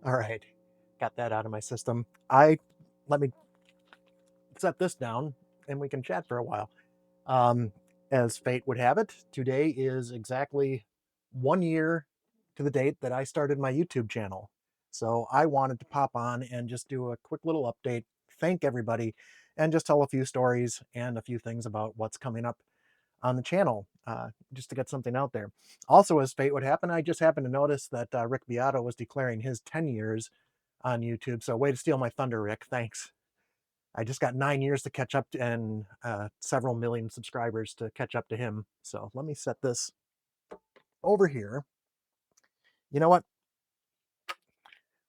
All right, got that out of my system. Let me set this down and we can chat for a while. Um, as fate would have it, today is exactly 1 year to the date that I started my YouTube channel. So I wanted to pop on and just do a quick little update, thank everybody, and just tell a few stories and a few things about what's coming up on the channel, just to get something out there. Also, as fate would happen, I just happened to notice that Rick Beato was declaring his 10 years on YouTube. So way to steal my thunder, Rick. Thanks. I just got 9 years to catch up to, and several million subscribers to catch up to him. So let me set this over here. You know what?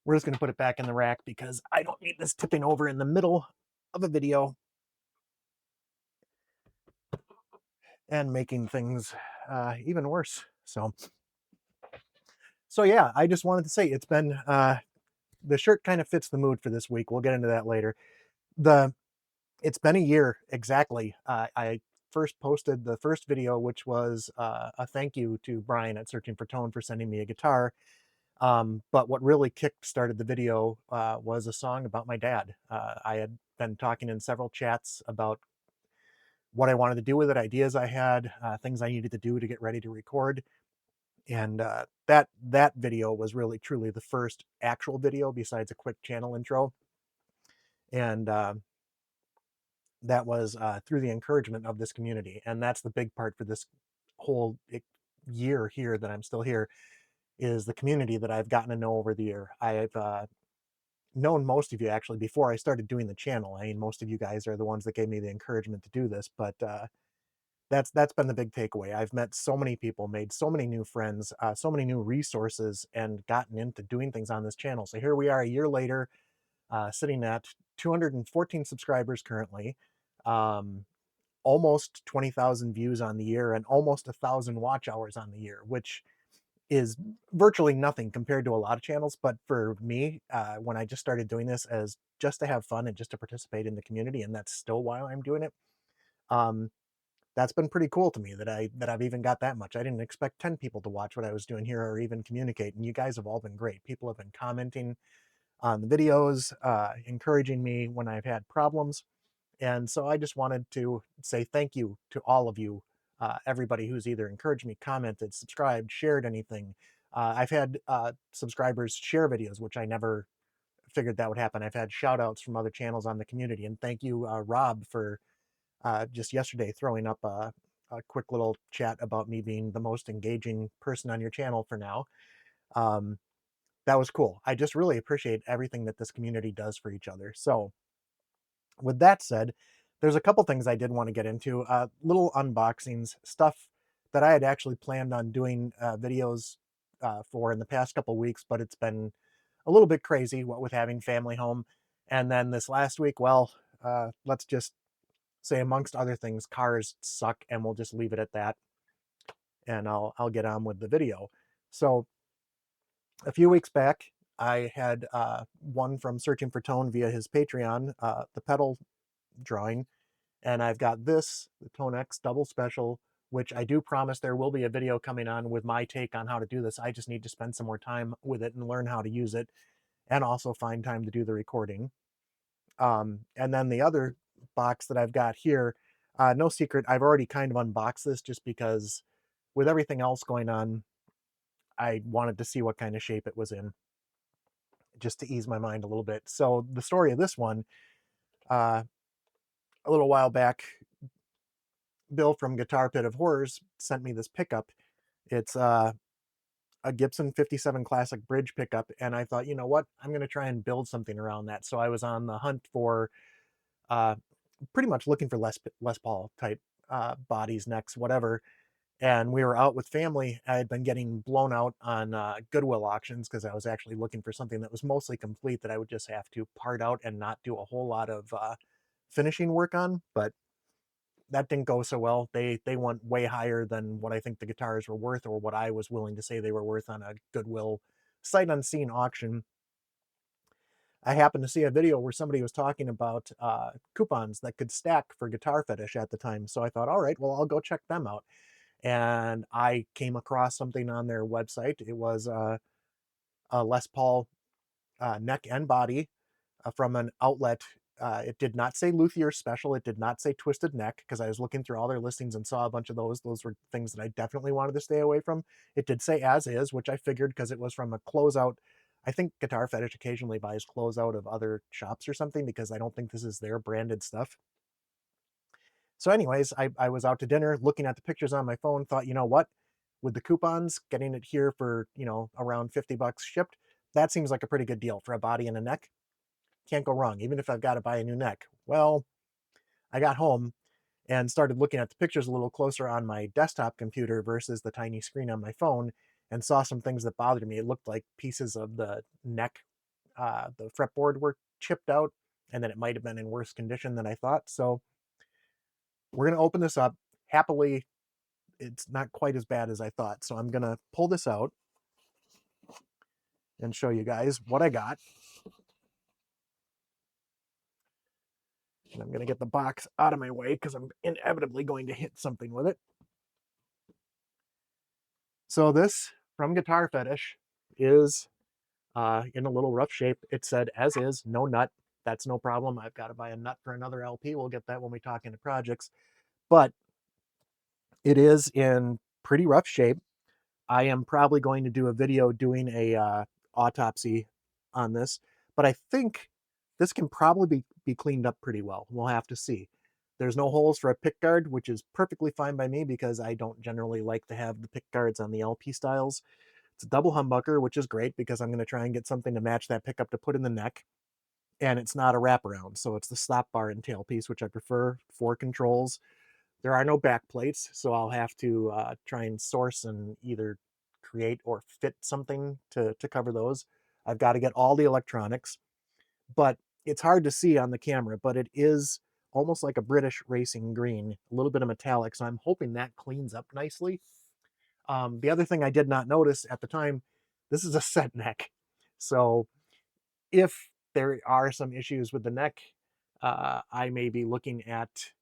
We're just going to put it back in the rack because I don't need this tipping over in the middle of a video and making things even worse. So yeah, I just wanted to say it's been the shirt kind of fits the mood for this week. We'll get into that later. The It's been a year exactly. I first posted the first video, which was a thank you to Brian at Searching for Tone for sending me a guitar. But what really kick started the video was a song about my dad. I had been talking in several chats about what I wanted to do with it, ideas I had, things I needed to do to get ready to record. And that video was really truly the first actual video besides a quick channel intro. And that was through the encouragement of this community. And that's the big part for this whole year here that I'm still here, is the community that I've gotten to know over the year. I've known most of you actually before I started doing the channel. I mean, most of you guys are the ones that gave me the encouragement to do this, but that's been the big takeaway. I've met so many people, made so many new friends, so many new resources, and gotten into doing things on this channel. So here we are a year later, sitting at 214 subscribers currently, um, almost 20,000 views on the year, and almost 1,000 watch hours on the year, which is virtually nothing compared to a lot of channels. But for me, when I just started doing this as just to have fun and just to participate in the community, and that's still why I'm doing it, um, that's been pretty cool to me that I've even got that much. I didn't expect 10 people to watch what I was doing here or even communicate, and you guys have all been great. People have been commenting on the videos, encouraging me when I've had problems. And so I just wanted to say thank you to all of you, everybody who's either encouraged me, commented, subscribed, shared anything. I've had subscribers share videos, which I never figured that would happen. I've had shout outs from other channels on the community. And thank you, Rob, for just yesterday throwing up a quick little chat about me being the most engaging person on your channel for now. Um, that was cool. I just really appreciate everything that this community does for each other. So, with that said, there's a couple things I did want to get into. Little unboxings, stuff that I had actually planned on doing videos for in the past couple weeks, but it's been a little bit crazy what with having family home. And then this last week, well, let's just say amongst other things, cars suck, and we'll just leave it at that. And I'll get on with the video. So a few weeks back, I had one from Searching for Tone via his Patreon, the pedal drawing. And I've got this, the Tone X Double Special, which I do promise there will be a video coming on with my take on how to do this. I just need to spend some more time with it and learn how to use it, and also find time to do the recording. And then the other box that I've got here, no secret, I've already kind of unboxed this just because with everything else going on, I wanted to see what kind of shape it was in, just to ease my mind a little bit. So the story of this one, uh, a little while back, Bill from Guitar Pit of Horrors sent me this pickup. It's a Gibson 57 Classic bridge pickup, and I thought, you know what, I'm going to try and build something around that. So I was on the hunt for uh, pretty much looking for Les Paul type bodies, necks, whatever. And we were out with family. I had been getting blown out on Goodwill auctions because I was actually looking for something that was mostly complete that I would just have to part out and not do a whole lot of finishing work on. But that didn't go so well. They went way higher than what I think the guitars were worth, or what I was willing to say they were worth on a Goodwill sight unseen auction. I happened to see a video where somebody was talking about coupons that could stack for Guitar Fetish at the time. So I thought, all right, well, I'll go check them out. And I came across something on their website. It was a Les Paul neck and body from an outlet. It did not say luthier special. It did not say twisted neck, because I was looking through all their listings and saw a bunch of those. Those were things that I definitely wanted to stay away from. It did say as is, which I figured because it was from a closeout. I think Guitar Fetish occasionally buys closeout of other shops or something, because I don't think this is their branded stuff. So anyways, I was out to dinner looking at the pictures on my phone, thought, you know what? With the coupons, getting it here for, around 50 bucks shipped, that seems like a pretty good deal for a body and a neck. Can't go wrong, even if I've got to buy a new neck. Well, I got home and started looking at the pictures a little closer on my desktop computer versus the tiny screen on my phone, and saw some things that bothered me. It looked like pieces of the neck, the fretboard were chipped out, and then it might have been in worse condition than I thought. So we're going to open this up. Happily, it's not quite as bad as I thought. So I'm going to pull this out and show you guys what I got. And I'm going to get the box out of my way because I'm inevitably going to hit something with it. So this from Guitar Fetish is in a little rough shape. It said as is, no nut. That's no problem. I've got to buy a nut for another LP. We'll get that when we talk into projects. But it is in pretty rough shape. I am probably going to do a video doing a autopsy on this, but I think this can probably be cleaned up pretty well. We'll have to see. There's no holes for a pick guard, which is perfectly fine by me because I don't generally like to have the pick guards on the LP styles. It's a double humbucker, which is great because I'm going to try and get something to match that pickup to put in the neck. And it's not a wraparound, so it's the stop bar and tailpiece, which I prefer. 4 controls. There are no back plates, so I'll have to try and source and either create or fit something to cover those. I've got to get all the electronics, but it's hard to see on the camera, but it is almost like a British racing green, a little bit of metallic, so I'm hoping that cleans up nicely. The other thing I did not notice at the time, this is a set neck. So if there are some issues with the neck, I may be looking at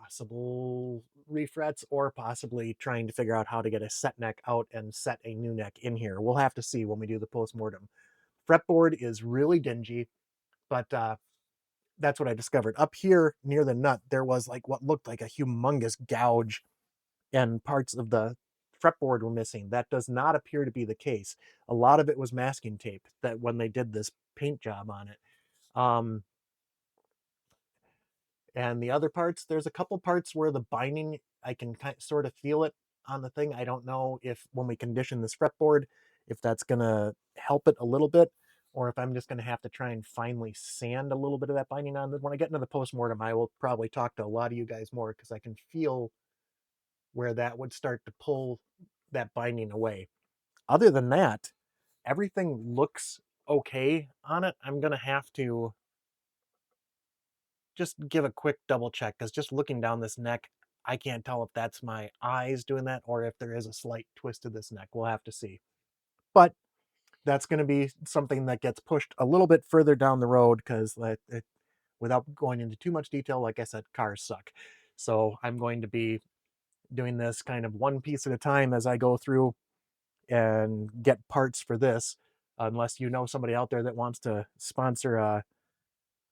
possible refrets or possibly trying to figure out how to get a set neck out and set a new neck in here. We'll have to see when we do the post-mortem. Fretboard is really dingy, but that's what I discovered. Up here near the nut, there was like what looked like a humongous gouge, and parts of the fretboard were missing. That does not appear to be the case. A lot of it was masking tape that when they did this paint job on it. And the other parts, there's a couple parts where the binding, I can sort of feel it on the thing. I don't know if when we condition this fretboard, if that's going to help it a little bit, or if I'm just going to have to try and finely sand a little bit of that binding on. When I get into the post-mortem, I will probably talk to a lot of you guys more because I can feel where that would start to pull that binding away. Other than that, everything looks okay on it. I'm going to have to just give a quick double check because just looking down this neck, I can't tell if that's my eyes doing that or if there is a slight twist to this neck. We'll have to see. But that's going to be something that gets pushed a little bit further down the road because without going into too much detail, like I said, cars suck. So I'm going to be doing this kind of one piece at a time as I go through and get parts for this, unless you know somebody out there that wants to sponsor a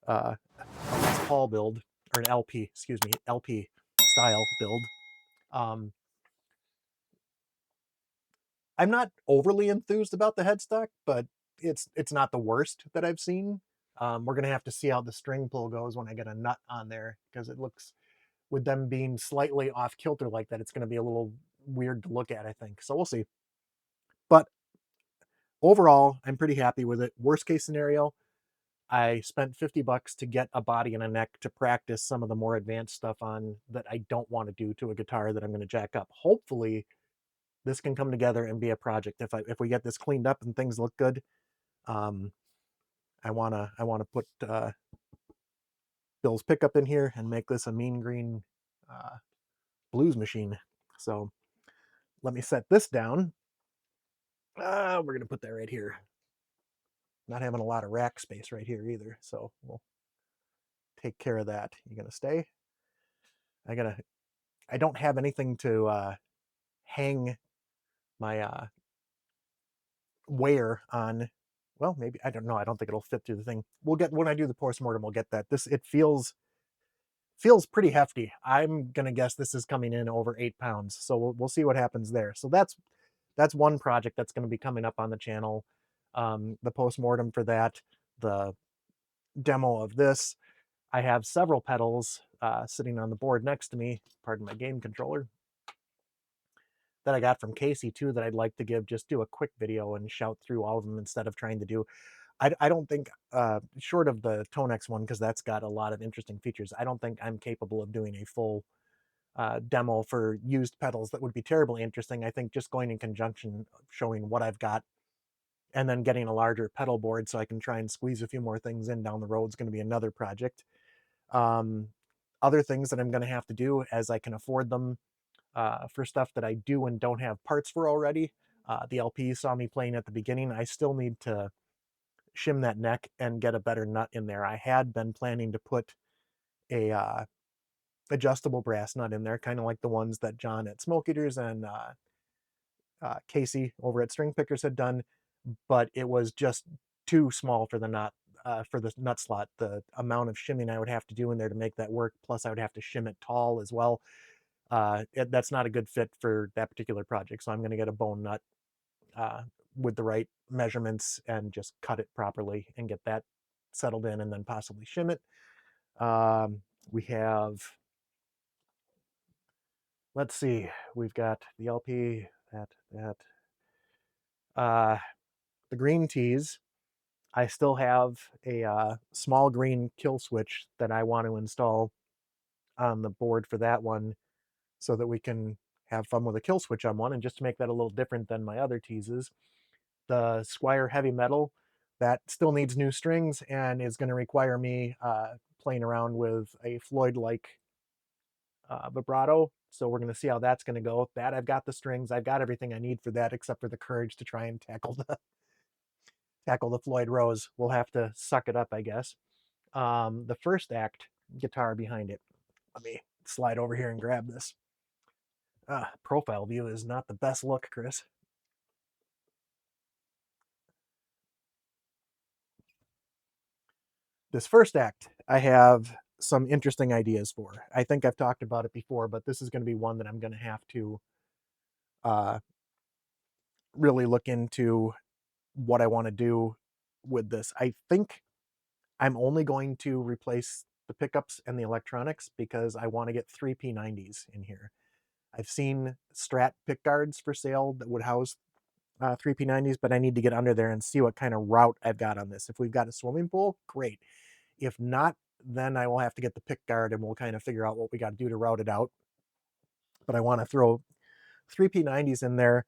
Les Paul build, or an LP, excuse me, LP style build. Um, I'm not overly enthused about the headstock, but it's not the worst that I've seen. We're gonna have to see how the string pull goes when I get a nut on there, because it looks, with them being slightly off kilter like that, it's gonna be a little weird to look at, I think. So we'll see. But overall, I'm pretty happy with it. Worst case scenario, I spent 50 bucks to get a body and a neck to practice some of the more advanced stuff on that I don't want to do to a guitar that I'm going to jack up. Hopefully this can come together and be a project. If we get this cleaned up and things look good, um, I want to put Bill's pickup in here and make this a mean green blues machine. So let me set this down. We're going to put that right here. Not having a lot of rack space right here either, so we'll take care of that. You gonna stay? I don't have anything to hang my wear on well, maybe, I don't know. I don't think it'll fit through the thing. We'll get, when I do the postmortem, we'll get that. It feels pretty hefty. I'm gonna guess this is coming in over 8 pounds. So we'll see what happens there. So that's one project that's going to be coming up on the channel. The postmortem for that, the demo of this. I have several pedals sitting on the board next to me. Pardon my game controller, that I got from Casey too, that I'd like to do a quick video and shout through all of them instead of trying to do. I don't think, short of the Tonex one, because that's got a lot of interesting features, I don't think I'm capable of doing a full demo for used pedals. That would be terribly interesting. I think just going in conjunction, showing what I've got, and then getting a larger pedal board so I can try and squeeze a few more things in down the road is going to be another project. Um, Other things that I'm going to have to do as I can afford them, for stuff that I do and don't have parts for already. The LP you saw me playing at the beginning, I still need to shim that neck and get a better nut in there. I had been planning to put a adjustable brass nut in there, kind of like the ones that John at Smoke Eaters and Casey over at String Pickers had done, but it was just too small for the nut, for the nut slot. The amount of shimming I would have to do in there to make that work, plus I would have to shim it tall as well. That's not a good fit for that particular project. So I'm going to get a bone nut uh, with the right measurements and just cut it properly and get that settled in, and then possibly shim it. We have, let's see, we've got the LP, uh, the green tees. I still have a small green kill switch that I want to install on the board for that one, so that we can have fun with a kill switch on one, and just to make that a little different than my other teases. The Squier Heavy Metal, that still needs new strings and is going to require me playing around with a Floyd-like vibrato. So we're going to see how that's going to go. That, I've got the strings, I've got everything I need for that, except for the courage to try and tackle the Floyd Rose. We'll have to suck it up, I guess. The first act guitar behind it. Let me slide over here and grab this. Profile view is not the best look, Chris. This first act, I have some interesting ideas for. I think I've talked about it before, but this is going to be one that I'm going to have to uh, really look into what I want to do with this. I think I'm only going to replace the pickups and the electronics because I want to get 3 P90s in here. I've seen Strat pick guards for sale that would house 3 P90s, but I need to get under there and see what kind of route I've got on this. If we've got a swimming pool, great. If not, then I will have to get the pick guard and we'll kind of figure out what we got to do to route it out. But I want to throw 3 P90s in there,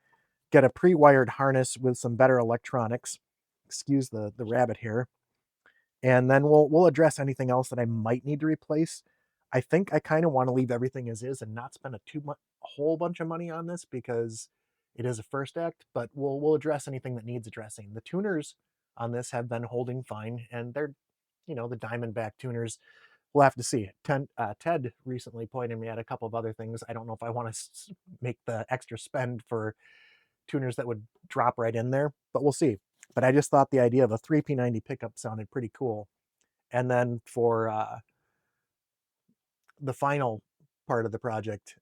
get a pre-wired harness with some better electronics. Excuse the rabbit here. And then we'll address anything else that I might need to replace. I think I kind of want to leave everything as is and not spend a whole bunch of money on this because it is a first act, but we'll address anything that needs addressing. The tuners on this have been holding fine, and they're, the Diamondback tuners. We'll have to see. Ted recently pointed me at a couple of other things. I don't know if I want to make the extra spend for tuners that would drop right in there, but we'll see. But I just thought the idea of a 3P90 pickup sounded pretty cool. And then for the final part of the project,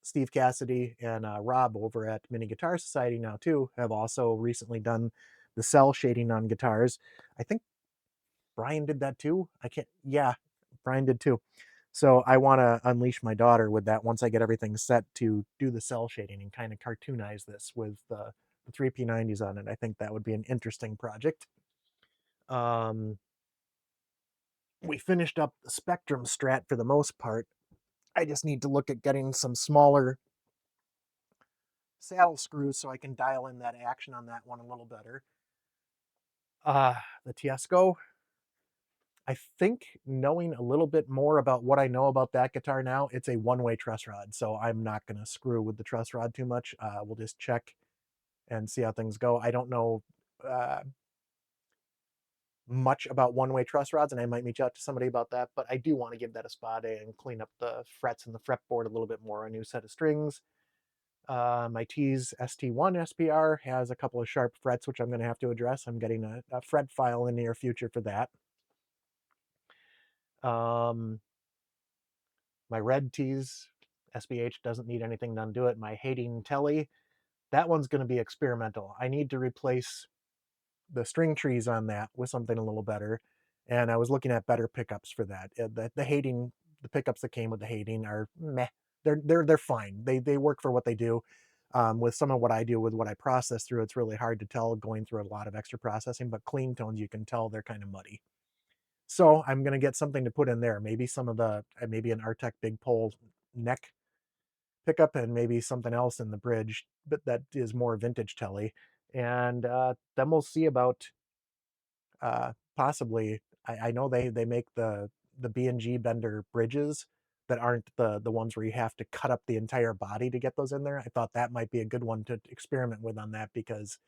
Steve Cassidy and Rob over at Mini Guitar Society now too have also recently done the cell shading on guitars. I think Brian did that too. I can't. Yeah, Brian did too. So I want to unleash my daughter with that once I get everything set to do the cell shading and kind of cartoonize this with the 3P90s on it. I think that would be an interesting project. Um, we finished up the Spectrum Strat for the most part. I just need to look at getting some smaller saddle screws so I can dial in that action on that one a little better. The Tiesco, I think, knowing a little bit more about what I know about that guitar now, it's a one-way truss rod, so I'm not going to screw with the truss rod too much. We'll just check and see how things go. I don't know uh, much about one-way truss rods, and I might reach out to somebody about that, but I do want to give that a spa day and clean up the frets and the fretboard a little bit more. A new set of strings, My T's ST1 SPR has a couple of sharp frets, which I'm going to have to address. I'm getting a fret file in the near future for that. My red T's SBH doesn't need anything done to it. My Hating Telly, that one's going to be experimental. I need to replace the string trees on that with something a little better. And I was looking at better pickups for that. The pickups that came with the Hating are meh. They're fine. They work for what they do. With some of what I do with what I process through, it's really hard to tell going through a lot of extra processing, but clean tones, you can tell they're kind of muddy. So I'm going to get something to put in there. Maybe maybe an Artec Big Pole neck pickup and maybe something else in the bridge, but that is more vintage telly. And then we'll see about possibly. I know they make the B&G Bender bridges that aren't the ones where you have to cut up the entire body to get those in there. I thought that might be a good one to experiment with on that because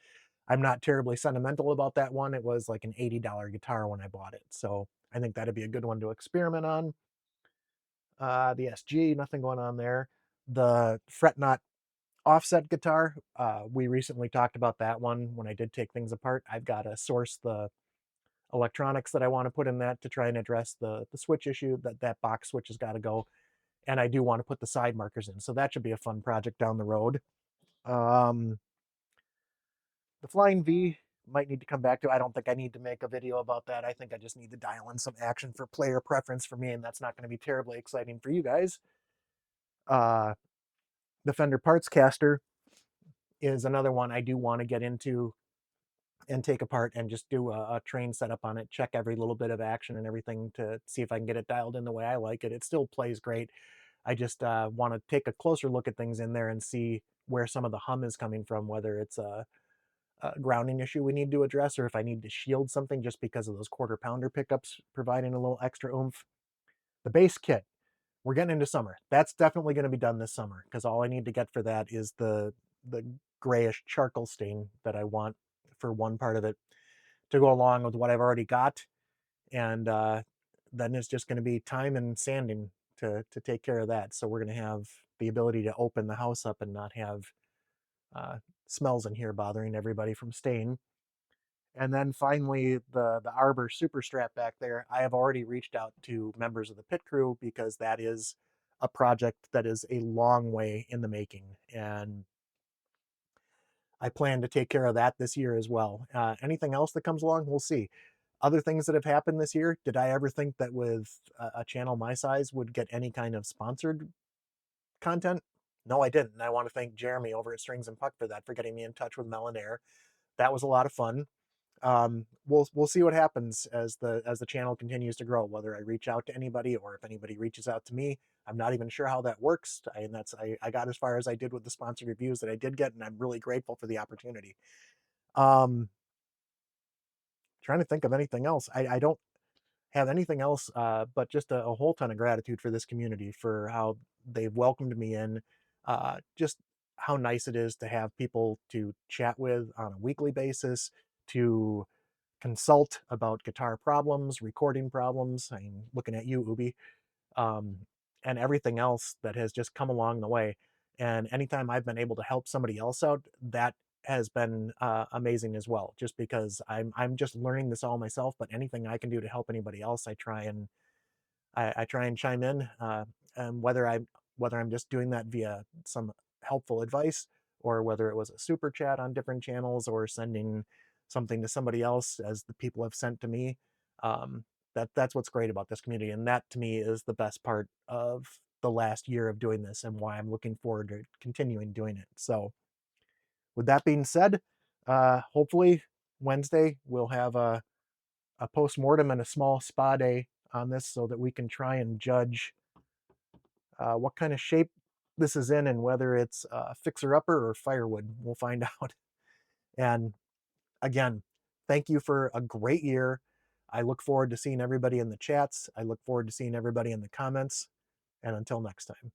I'm not terribly sentimental about that one. It was like an $80 guitar when I bought it. So I think that'd be a good one to experiment on. The SG, nothing going on there. The fret not offset guitar, we recently talked about that one when I did take things apart. I've got to source the electronics that I want to put in that to try and address the switch issue. That box switch has got to go. And I do want to put the side markers in. So that should be a fun project down the road. Um, the Flying V might need to come back to. I don't think I need to make a video about that. I think I just need to dial in some action for player preference for me, and that's not going to be terribly exciting for you guys. The Fender Parts Caster is another one I do want to get into and take apart and just do a train setup on it, check every little bit of action and everything to see if I can get it dialed in the way I like it. It still plays great. I just want to take a closer look at things in there and see where some of the hum is coming from, whether it's a grounding issue we need to address or if I need to shield something just because of those quarter pounder pickups providing a little extra oomph. The bass kit, we're getting into summer. That's definitely going to be done this summer because all I need to get for that is the grayish charcoal stain that I want for one part of it to go along with what I've already got. And then it's just going to be time and sanding to take care of that. So we're going to have the ability to open the house up and not have uh, smells in here bothering everybody from stain. And then finally, the Arbor Super Strap back there, I have already reached out to members of the pit crew because that is a project that is a long way in the making. And I plan to take care of that this year as well. Anything else that comes along, we'll see. Other things that have happened this year, did I ever think that with a channel my size would get any kind of sponsored content? No, I didn't. And I want to thank Jeremy over at Strings and Puck for that, for getting me in touch with Mel and Air. That was a lot of fun. We'll see what happens as the channel continues to grow, whether I reach out to anybody or if anybody reaches out to me. I'm not even sure how that works. I got as far as I did with the sponsored reviews that I did get, and I'm really grateful for the opportunity. Um, Trying to think of anything else. I don't have anything else, but just a whole ton of gratitude for this community for how they've welcomed me in. Just how nice it is to have people to chat with on a weekly basis, to consult about guitar problems, recording problems. I'm looking at you, Ubi, um, and everything else that has just come along the way. And anytime I've been able to help somebody else out, that has been amazing as well. Just because I'm just learning this all myself, but anything I can do to help anybody else, I try and chime in, and whether I'm just doing that via some helpful advice or whether it was a super chat on different channels or sending something to somebody else as the people have sent to me. Um, that's what's great about this community, and that to me is the best part of the last year of doing this and why I'm looking forward to continuing doing it. So, with that being said, hopefully Wednesday we'll have a post-mortem and a small spa day on this so that we can try and judge what kind of shape this is in and whether it's fixer-upper or firewood. We'll find out. And again, thank you for a great year. I look forward to seeing everybody in the chats. I look forward to seeing everybody in the comments. And until next time.